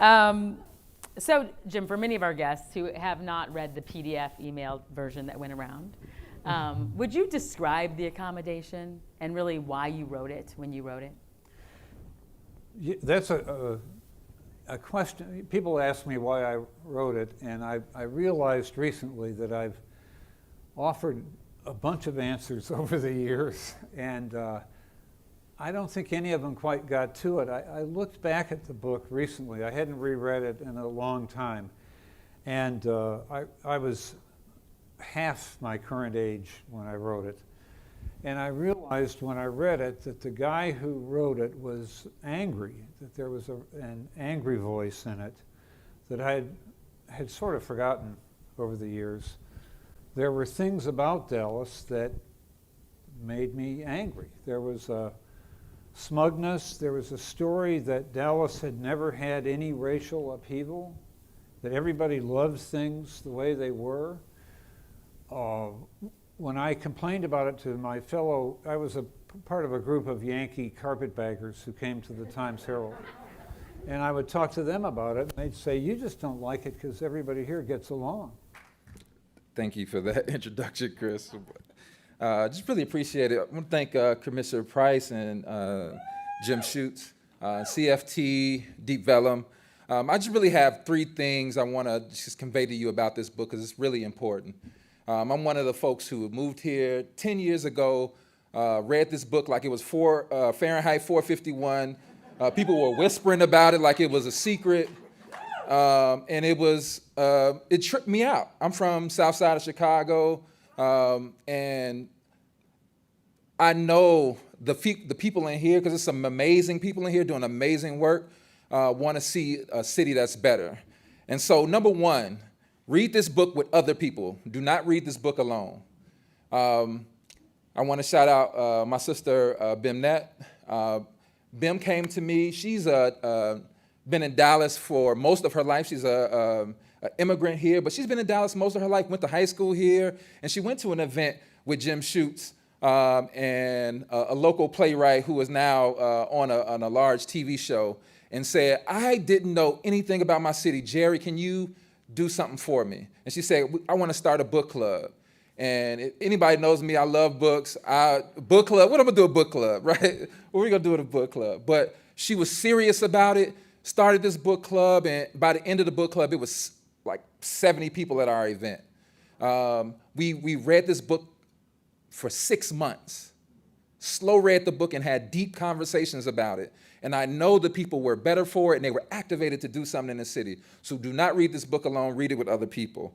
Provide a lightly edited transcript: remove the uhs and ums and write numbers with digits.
Um, so, Jim, for many of our guests who have not read the PDF emailed version that went around, would you describe the accommodation and really why you wrote it when you wrote it? That's a question. People ask me why I wrote it, and I realized recently that I've offered a bunch of answers over the years, and I don't think any of them quite got to it. I looked back at the book recently. I hadn't reread it in a long time, and I was half my current age when I wrote it. And I realized when I read it that the guy who wrote it was angry, that there was an angry voice in it that I had sort of forgotten over the years. There were things about Dallas that made me angry. There was a smugness, there was a story that Dallas had never had any racial upheaval, that everybody loves things the way they were. When I complained about it to my fellow, I was a part of a group of Yankee carpetbaggers who came to the Times Herald. And I would talk to them about it, and they'd say, you just don't like it because everybody here gets along. Thank you for that introduction, Chris. Just really appreciate it. I want to thank Commissioner Price and Jim Schutz, CFT, Deep Vellum. I just really have three things I want to just convey to you about this book because it's really important. I'm one of the folks who moved here 10 years ago, read this book like it was Fahrenheit 451. People were whispering about it like it was a secret. And it tripped me out. I'm from South Side of Chicago, and I know the people in here, because there's some amazing people in here doing amazing work, want to see a city that's better. And so, number one, read this book with other people. Do not read this book alone. I want to shout out my sister, Bimnet. Bim came to me. She's been in Dallas for most of her life. She's an immigrant here, but she's been in Dallas most of her life, went to high school here, and she went to an event with Jim Schutz and a local playwright who is now on a large TV show, and said, I didn't know anything about my city. Jerry, can you do something for me? And she said, I want to start a book club. And if anybody knows me, I love books. Book club, what am I gonna do a book club, right? What are we gonna do at a book club? But she was serious about it, started this book club, and by the end of the book club, it was like 70 people at our event. We read this book for 6 months, slow read the book and had deep conversations about it. And I know the people were better for it and they were activated to do something in the city. So do not read this book alone, read it with other people.